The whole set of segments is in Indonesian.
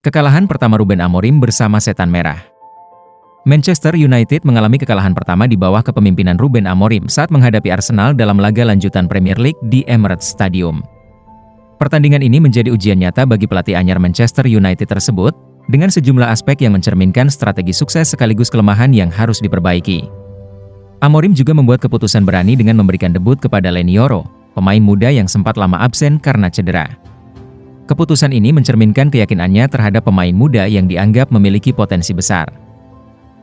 Kekalahan pertama Ruben Amorim bersama Setan Merah. Manchester United mengalami kekalahan pertama di bawah kepemimpinan Ruben Amorim saat menghadapi Arsenal dalam laga lanjutan Premier League di Emirates Stadium. Pertandingan ini menjadi ujian nyata bagi pelatih anyar Manchester United tersebut, dengan sejumlah aspek yang mencerminkan strategi sukses sekaligus kelemahan yang harus diperbaiki. Amorim juga membuat keputusan berani dengan memberikan debut kepada Leny Yoro, pemain muda yang sempat lama absen karena cedera. Keputusan ini mencerminkan keyakinannya terhadap pemain muda yang dianggap memiliki potensi besar.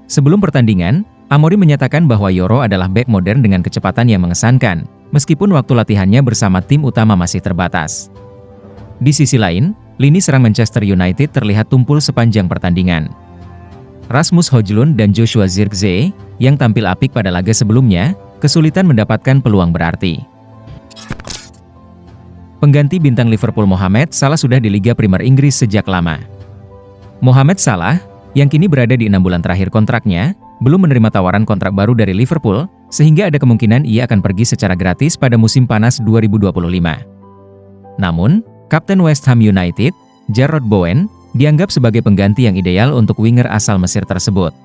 Sebelum pertandingan, Amorim menyatakan bahwa Yoro adalah bek modern dengan kecepatan yang mengesankan, meskipun waktu latihannya bersama tim utama masih terbatas. Di sisi lain, lini serang Manchester United terlihat tumpul sepanjang pertandingan. Rasmus Højlund dan Joshua Zirkzee, yang tampil apik pada laga sebelumnya, kesulitan mendapatkan peluang berarti. Pengganti bintang Liverpool Mohamed Salah sudah di Liga Primer Inggris sejak lama. Mohamed Salah, yang kini berada di 6 bulan terakhir kontraknya, belum menerima tawaran kontrak baru dari Liverpool, sehingga ada kemungkinan ia akan pergi secara gratis pada musim panas 2025. Namun, Kapten West Ham United, Jarrod Bowen, dianggap sebagai pengganti yang ideal untuk winger asal Mesir tersebut.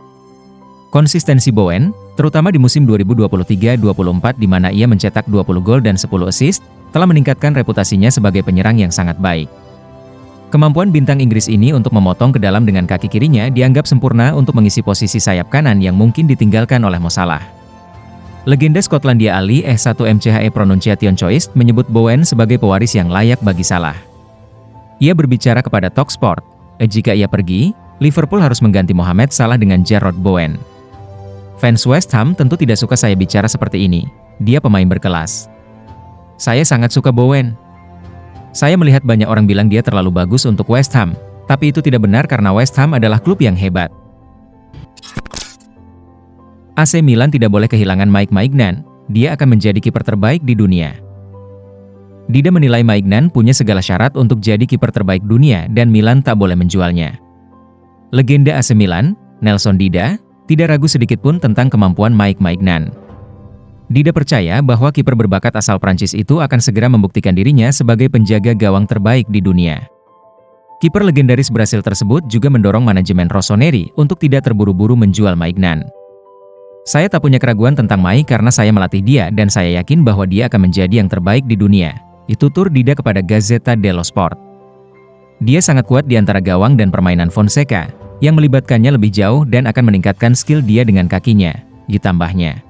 Konsistensi Bowen, terutama di musim 2023-24 di mana ia mencetak 20 gol dan 10 assist, telah meningkatkan reputasinya sebagai penyerang yang sangat baik. Kemampuan bintang Inggris ini untuk memotong ke dalam dengan kaki kirinya dianggap sempurna untuk mengisi posisi sayap kanan yang mungkin ditinggalkan oleh Mo Salah. Legenda Skotlandia Ali E1MCHE Pronunciation Choice menyebut Bowen sebagai pewaris yang layak bagi Salah. Ia berbicara kepada Talksport, jika ia pergi, Liverpool harus mengganti Mohamed Salah dengan Jarrod Bowen. Fans West Ham tentu tidak suka saya bicara seperti ini, dia pemain berkelas. Saya sangat suka Bowen. Saya melihat banyak orang bilang dia terlalu bagus untuk West Ham, tapi itu tidak benar karena West Ham adalah klub yang hebat. AC Milan tidak boleh kehilangan Mike Maignan, dia akan menjadi kiper terbaik di dunia. Dida menilai Maignan punya segala syarat untuk jadi kiper terbaik dunia dan Milan tak boleh menjualnya. Legenda AC Milan, Nelson Dida, tidak ragu sedikitpun tentang kemampuan Mike Maignan. Dida percaya bahwa kiper berbakat asal Prancis itu akan segera membuktikan dirinya sebagai penjaga gawang terbaik di dunia. Kiper legendaris Brasil tersebut juga mendorong manajemen Rossoneri untuk tidak terburu-buru menjual Maignan. Saya tak punya keraguan tentang Mike karena saya melatih dia dan saya yakin bahwa dia akan menjadi yang terbaik di dunia. Tutur Dida kepada Gazzetta dello Sport. Dia sangat kuat di antara gawang dan permainan Fonseca, yang melibatkannya lebih jauh dan akan meningkatkan skill dia dengan kakinya, ditambahnya.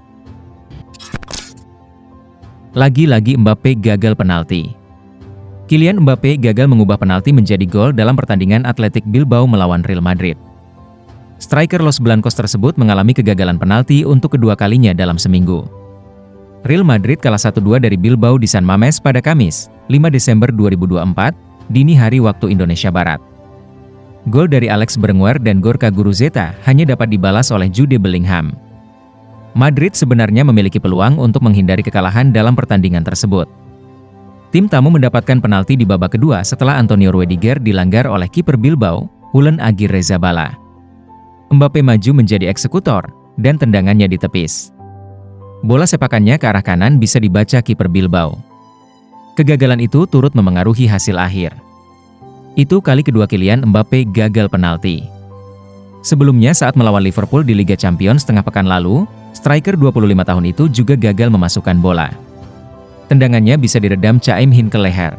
Lagi-lagi Mbappe gagal penalti. Kylian Mbappe gagal mengubah penalti menjadi gol dalam pertandingan Athletic Bilbao melawan Real Madrid. Striker Los Blancos tersebut mengalami kegagalan penalti untuk kedua kalinya dalam seminggu. Real Madrid kalah 1-2 dari Bilbao di San Mamés pada Kamis, 5 Desember 2024, dini hari waktu Indonesia Barat. Gol dari Alex Berenguer dan Gorka Guruzeta hanya dapat dibalas oleh Jude Bellingham. Madrid sebenarnya memiliki peluang untuk menghindari kekalahan dalam pertandingan tersebut. Tim tamu mendapatkan penalti di babak kedua setelah Antonio Rudiger dilanggar oleh kiper Bilbao, Julen Agirrezabala. Mbappe maju menjadi eksekutor, dan tendangannya ditepis. Bola sepakannya ke arah kanan bisa dibaca kiper Bilbao. Kegagalan itu turut memengaruhi hasil akhir. Itu kali kedua Kylian Mbappe gagal penalti. Sebelumnya saat melawan Liverpool di Liga Champions setengah pekan lalu, striker 25 tahun itu juga gagal memasukkan bola. Tendangannya bisa diredam Chaim Hin ke leher.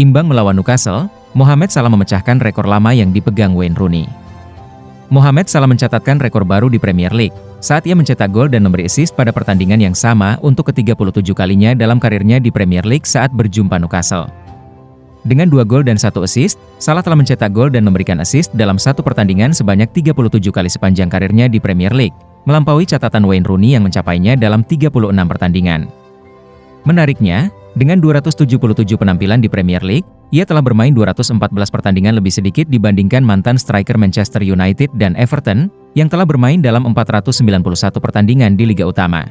Imbang melawan Newcastle, Mohamed Salah memecahkan rekor lama yang dipegang Wayne Rooney. Mohamed Salah mencatatkan rekor baru di Premier League, saat ia mencetak gol dan memberi assist pada pertandingan yang sama untuk ke-37 kalinya dalam karirnya di Premier League saat berjumpa Newcastle. Dengan 2 gol dan 1 assist, Salah telah mencetak gol dan memberikan assist dalam satu pertandingan sebanyak 37 kali sepanjang karirnya di Premier League, melampaui catatan Wayne Rooney yang mencapainya dalam 36 pertandingan. Menariknya, dengan 277 penampilan di Premier League, ia telah bermain 214 pertandingan lebih sedikit dibandingkan mantan striker Manchester United dan Everton, yang telah bermain dalam 491 pertandingan di Liga Utama.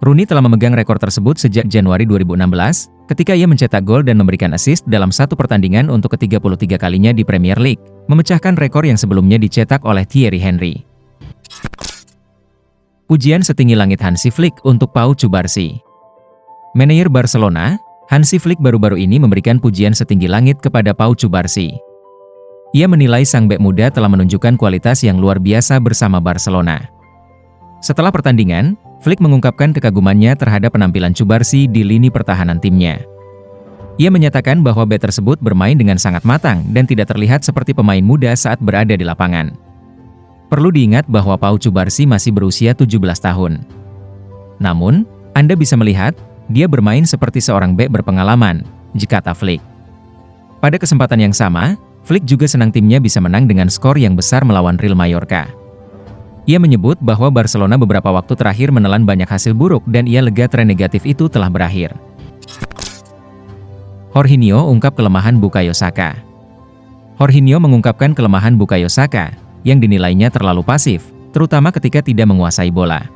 Rooney telah memegang rekor tersebut sejak Januari 2016, ketika ia mencetak gol dan memberikan assist dalam satu pertandingan untuk ke-33 kalinya di Premier League, memecahkan rekor yang sebelumnya dicetak oleh Thierry Henry. Pujian setinggi langit Hansi Flick untuk Pau Cubarsí. Manajer Barcelona, Hansi Flick baru-baru ini memberikan pujian setinggi langit kepada Pau Cubarsí. Ia menilai sang bek muda telah menunjukkan kualitas yang luar biasa bersama Barcelona. Setelah pertandingan, Flick mengungkapkan kekagumannya terhadap penampilan Cubarsí di lini pertahanan timnya. Ia menyatakan bahwa bek tersebut bermain dengan sangat matang dan tidak terlihat seperti pemain muda saat berada di lapangan. Perlu diingat bahwa Pau Cubarsí masih berusia 17 tahun. Namun, Anda bisa melihat, dia bermain seperti seorang bek berpengalaman, kata Flick. Pada kesempatan yang sama, Flick juga senang timnya bisa menang dengan skor yang besar melawan Real Mallorca. Ia menyebut bahwa Barcelona beberapa waktu terakhir menelan banyak hasil buruk dan ia lega tren negatif itu telah berakhir. Jorginho ungkap kelemahan Bukayo Saka. Jorginho mengungkapkan kelemahan Bukayo Saka, yang dinilainya terlalu pasif, terutama ketika tidak menguasai bola.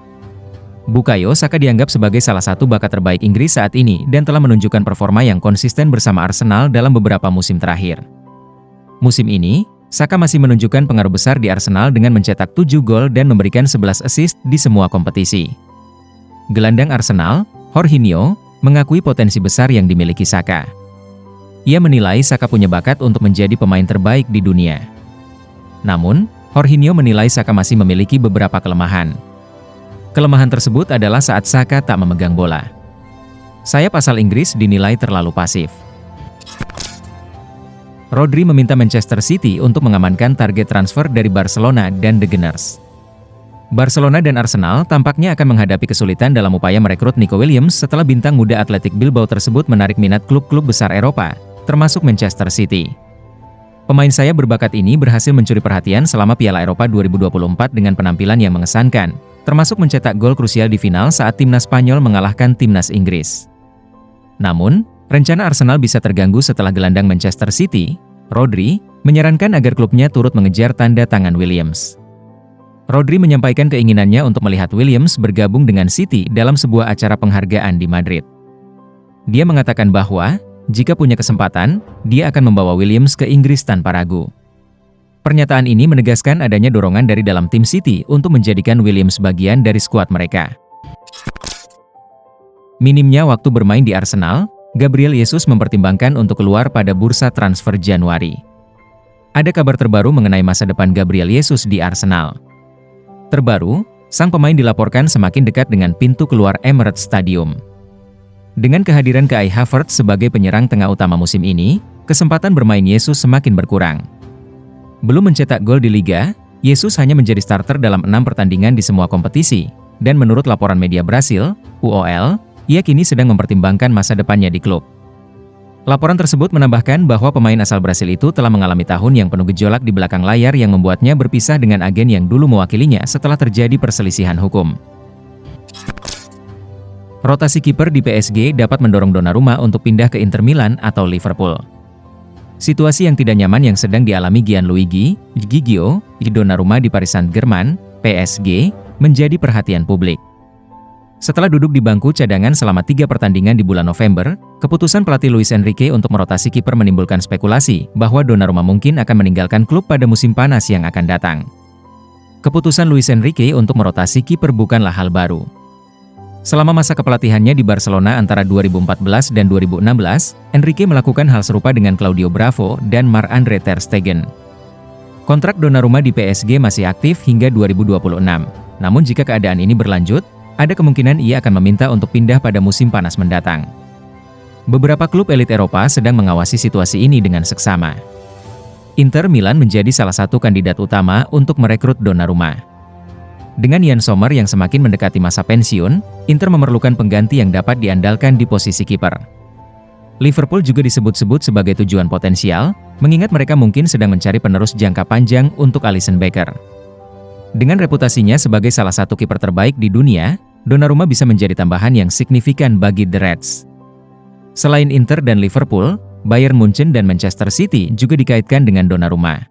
Bukayo Saka dianggap sebagai salah satu bakat terbaik Inggris saat ini dan telah menunjukkan performa yang konsisten bersama Arsenal dalam beberapa musim terakhir. Musim ini, Saka masih menunjukkan pengaruh besar di Arsenal dengan mencetak 7 gol dan memberikan 11 assist di semua kompetisi. Gelandang Arsenal, Jorginho, mengakui potensi besar yang dimiliki Saka. Ia menilai Saka punya bakat untuk menjadi pemain terbaik di dunia. Namun, Jorginho menilai Saka masih memiliki beberapa kelemahan. Kelemahan tersebut adalah saat Saka tak memegang bola. Sayap asal Inggris dinilai terlalu pasif. Rodri meminta Manchester City untuk mengamankan target transfer dari Barcelona dan The Gunners. Barcelona dan Arsenal tampaknya akan menghadapi kesulitan dalam upaya merekrut Nico Williams setelah bintang muda Athletic Bilbao tersebut menarik minat klub-klub besar Eropa, termasuk Manchester City. Pemain sayap berbakat ini berhasil mencuri perhatian selama Piala Eropa 2024 dengan penampilan yang mengesankan, termasuk mencetak gol krusial di final saat timnas Spanyol mengalahkan timnas Inggris. Namun, rencana Arsenal bisa terganggu setelah gelandang Manchester City, Rodri, menyarankan agar klubnya turut mengejar tanda tangan Williams. Rodri menyampaikan keinginannya untuk melihat Williams bergabung dengan City dalam sebuah acara penghargaan di Madrid. Dia mengatakan bahwa, jika punya kesempatan, dia akan membawa Williams ke Inggris tanpa ragu. Pernyataan ini menegaskan adanya dorongan dari dalam tim City untuk menjadikan Williams bagian dari skuad mereka. Minimnya waktu bermain di Arsenal, Gabriel Jesus mempertimbangkan untuk keluar pada bursa transfer Januari. Ada kabar terbaru mengenai masa depan Gabriel Jesus di Arsenal. Terbaru, sang pemain dilaporkan semakin dekat dengan pintu keluar Emirates Stadium. Dengan kehadiran Kai Havertz sebagai penyerang tengah utama musim ini, kesempatan bermain Jesus semakin berkurang. Belum mencetak gol di Liga, Jesus hanya menjadi starter dalam 6 pertandingan di semua kompetisi, dan menurut laporan media Brasil, UOL, ia kini sedang mempertimbangkan masa depannya di klub. Laporan tersebut menambahkan bahwa pemain asal Brasil itu telah mengalami tahun yang penuh gejolak di belakang layar yang membuatnya berpisah dengan agen yang dulu mewakilinya setelah terjadi perselisihan hukum. Rotasi kiper di PSG dapat mendorong Donnarumma untuk pindah ke Inter Milan atau Liverpool. Situasi yang tidak nyaman yang sedang dialami Gianluigi Gigio Donnarumma di Paris Saint-Germain, PSG, menjadi perhatian publik. Setelah duduk di bangku cadangan selama 3 pertandingan di bulan November, keputusan pelatih Luis Enrique untuk merotasi kiper menimbulkan spekulasi bahwa Donnarumma mungkin akan meninggalkan klub pada musim panas yang akan datang. Keputusan Luis Enrique untuk merotasi kiper bukanlah hal baru. Selama masa kepelatihannya di Barcelona antara 2014 dan 2016, Enrique melakukan hal serupa dengan Claudio Bravo dan Marc-Andre ter Stegen. Kontrak Donnarumma di PSG masih aktif hingga 2026. Namun jika keadaan ini berlanjut, ada kemungkinan ia akan meminta untuk pindah pada musim panas mendatang. Beberapa klub elit Eropa sedang mengawasi situasi ini dengan seksama. Inter Milan menjadi salah satu kandidat utama untuk merekrut Donnarumma. Dengan Yann Sommer yang semakin mendekati masa pensiun, Inter memerlukan pengganti yang dapat diandalkan di posisi kiper. Liverpool juga disebut-sebut sebagai tujuan potensial, mengingat mereka mungkin sedang mencari penerus jangka panjang untuk Alisson Becker. Dengan reputasinya sebagai salah satu kiper terbaik di dunia, Donnarumma bisa menjadi tambahan yang signifikan bagi The Reds. Selain Inter dan Liverpool, Bayern Munchen dan Manchester City juga dikaitkan dengan Donnarumma.